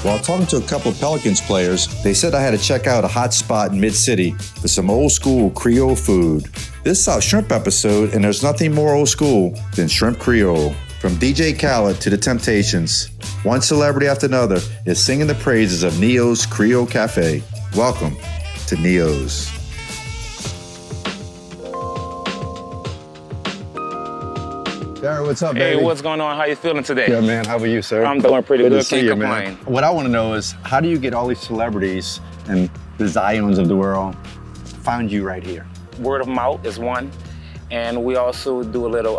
While talking to a couple of Pelicans players, they said I had to check out a hot spot in Mid-City for some old school Creole food. This is our shrimp episode, and there's nothing more old school than shrimp Creole. From DJ Khaled to the Temptations, one celebrity after another is singing the praises of Neyow's Creole Cafe. Welcome to Neyow's. Darren, what's up, baby? Hey, what's going on? How you feeling today? Yeah, man. How are you, sir? I'm doing pretty good. Can't complain. Man. What I want to know is, how do you get all these celebrities and the Zions of the world find you right here? Word of mouth is one, and we also do a little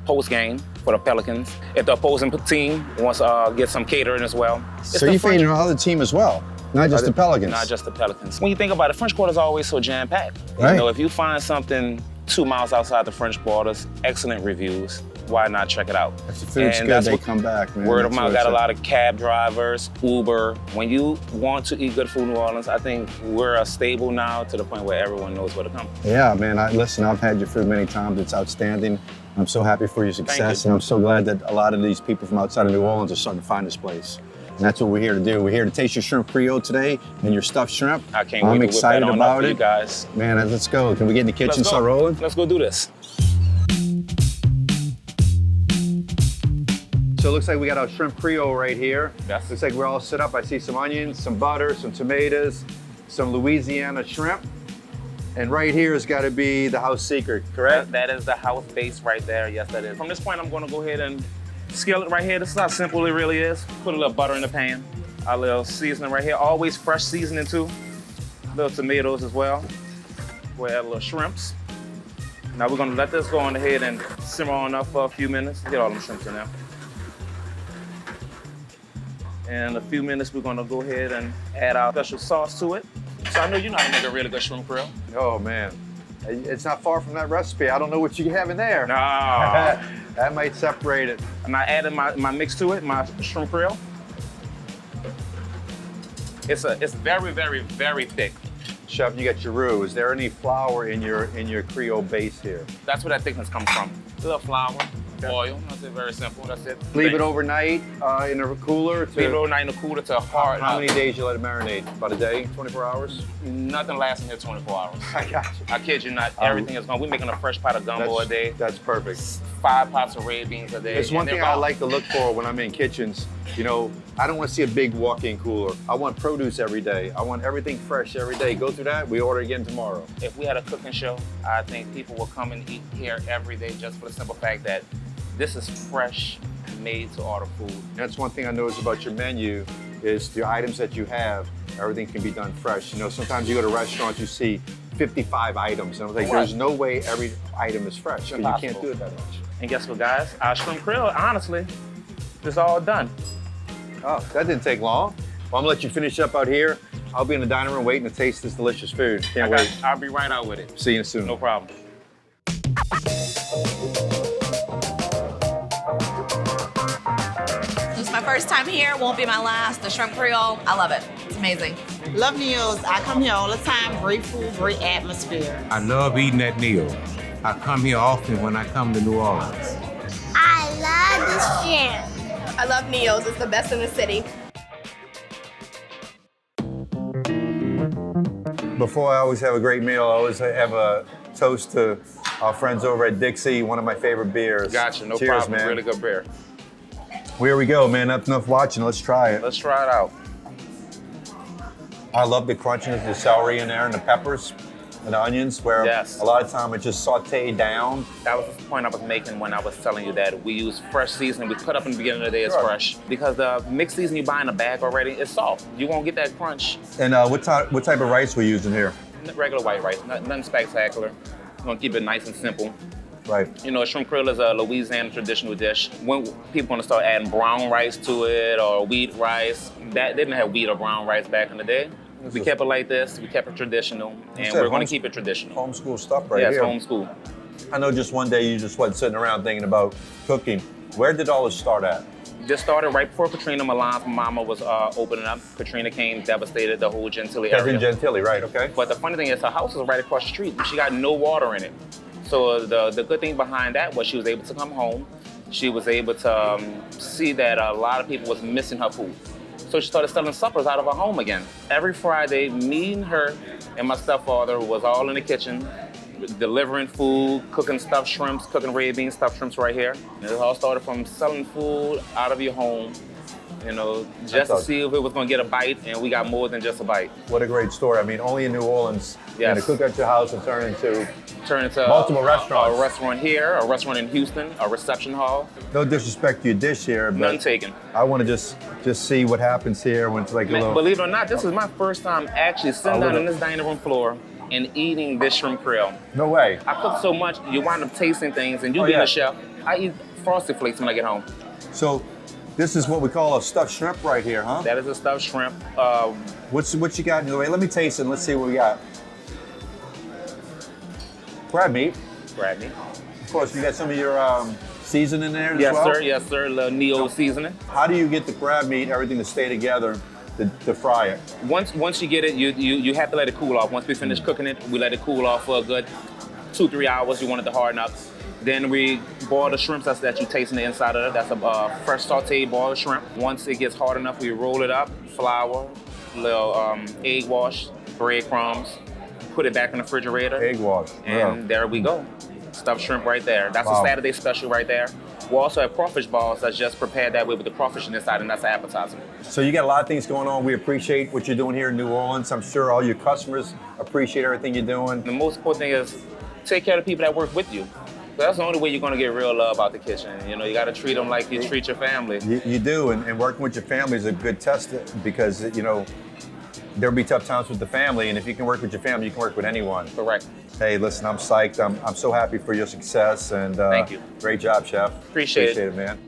post game for the Pelicans. If the opposing team wants to get some catering as well. So you're feeding another team as well, not just the Pelicans? Not just the Pelicans. When you think about it, French Quarter is always so jam-packed. Right. You know, if you find something 2 miles outside the French borders, excellent reviews, why not check it out? If the food's good, they come back, man. Word of mouth, got a lot of cab drivers, Uber. When you want to eat good food in New Orleans, I think we're a stable now to the point where everyone knows where to come. Yeah, man, listen, I've had your food many times. It's outstanding. I'm so happy for your success, and I'm so glad that a lot of these people from outside of New Orleans are starting to find this place. And that's what we're here to do. We're here to taste your shrimp Creole today and your stuffed shrimp. I can't wait I'm to excited whip that on about up for it. you guys. Man, let's go. Can we get in the kitchen and start rolling? Let's go do this. So it looks like we got our shrimp Creole right here. Yes. Looks like we're all set up. I see some onions, some butter, some tomatoes, some Louisiana shrimp. And right here has got to be the house secret, correct? That is the house base right there. Yes, that is. From this point, I'm going to go ahead and scale it right here. This is how simple it really is. Put a little butter in the pan. Our little seasoning right here. Always fresh seasoning too. Little tomatoes as well. We'll add a little shrimps. Now we're going to let this go on ahead and simmer on up for a few minutes. Get all them shrimps in there. In a few minutes, we're going to go ahead and add our special sauce to it. So I know you know how to make a really good shrimp Creole. Oh, man. It's not far from that recipe. I don't know what you have in there. No. That might separate it. And I added my mix to it, my shrimp Creole. It's very, very, very thick. Chef, you got your roux. Is there any flour in your Creole base here? That's where that thickness comes from. A little flour, oil. That's it. Very simple. That's it. Leave it overnight in a cooler. Leave it overnight in the cooler to hard. How many days you let it marinate? About a day? 24 hours? Nothing lasts in here 24 hours. I got you. I kid you not. Everything is gone. We're making a fresh pot of gumbo a day. That's perfect. 5 pots of red beans a day. It's one thing I like to look for when I'm in kitchens. You know, I don't want to see a big walk-in cooler. I want produce every day. I want everything fresh every day. Go through that, we order again tomorrow. If we had a cooking show, I think people will come and eat here every day just for the simple fact that this is fresh, made to order food. That's one thing I noticed about your menu is the items that you have, everything can be done fresh. You know, sometimes you go to restaurants, you see 55 items, and I'm like, there's no way every item is fresh, because you can't do it that much. And guess what, guys? Our shrimp Creole, honestly, it's all done. Oh, that didn't take long. Well, I'm gonna let you finish up out here. I'll be in the dining room waiting to taste this delicious food. Can't wait. I'll be right out with it. See you soon. No problem. It's my first time here, won't be my last. The shrimp Creole, I love it. It's amazing. Love Neyow's. I come here all the time. Great food, great atmosphere. I love eating at Neyow. I come here often when I come to New Orleans. I love the shrimp. I love Neyow's. It's the best in the city. Before I always have a great meal, I always have a toast to our friends over at Desi, one of my favorite beers. Gotcha, no Cheers, problem. Man. Really good beer. Here we go, man. That's enough watching. Let's try it. Let's try it out. I love the crunchiness of the celery in there and the peppers and the onions, where Yes. a lot of time it's just sauteed down. That was the point I was making when I was telling you that we use fresh seasoning. We put up in the beginning of the day as Sure. fresh. Because the mixed seasoning you buy in a bag already, it's soft. You won't get that crunch. And what type of rice we using here? Regular white rice, nothing spectacular. We're gonna keep it nice and simple. Right. You know, shrimp Creole is a Louisiana traditional dish. When people want to start adding brown rice to it or wheat rice, they didn't have wheat or brown rice back in the day. We kept it like this. We kept it traditional, and we're going to keep it traditional. Homeschool stuff right here. here. Yes, homeschool. I know just one day you just wasn't sitting around thinking about cooking. Where did all this start at? Just started right before Katrina. Milan's mama was opening up. Katrina came, devastated the whole Gentilly area. In Gentilly, right, okay. But the funny thing is her house is right across the street. She got no water in it. So the good thing behind that was she was able to come home. She was able to see that a lot of people was missing her food. So she started selling suppers out of her home again. Every Friday, me and her and my stepfather was all in the kitchen, delivering food, cooking stuffed shrimps, cooking red bean stuffed shrimps right here. And it all started from selling food out of your home, you know, just to see if it was gonna get a bite, and we got more than just a bite. What a great story. I mean, only in New Orleans, Yes. and to cook at your house and turn into multiple restaurants. A restaurant here, a restaurant in Houston, a reception hall. No disrespect to your dish here, but None taken. I want to just see what happens here when it's like a Man, little. believe it or not, this is my first time actually sitting down in this dining room floor and eating this shrimp Creole. No way. I cook so much, you wind up tasting things, and you being a chef, I eat Frosted Flakes when I get home. So, this is what we call a stuffed shrimp right here, huh? That is a stuffed shrimp. What you got in the way? Let me taste it and let's see what we got. Crab meat. Crab meat. Of course, you got some of your seasoning there as Yes, well? sir. Yes, sir. A little Neyow seasoning. How do you get the crab meat, everything to stay together to fry it? Once you get it, you have to let it cool off. Once we finish cooking it, we let it cool off for a good 2-3 hours. You want it to harden up. Then we boil the shrimps that you taste in the inside of it. That's a fresh sauteed boiled shrimp. Once it gets hard enough, we roll it up, flour, little egg wash, breadcrumbs, put it back in the refrigerator. Egg wash. And there we go. Stuffed shrimp right there. That's a Saturday special right there. We also have crawfish balls that's just prepared that way with the crawfish inside, and that's an appetizer. So you got a lot of things going on. We appreciate what you're doing here in New Orleans. I'm sure all your customers appreciate everything you're doing. The most important thing is take care of the people that work with you. That's the only way you're gonna get real love out the kitchen. You know, you gotta treat them like you treat your family. You do, and working with your family is a good test because, you know, there'll be tough times with the family, and if you can work with your family, you can work with anyone. Correct. Hey, listen, I'm psyched. I'm so happy for your success, and Thank you. Great job, Chef. Appreciate it. it, man.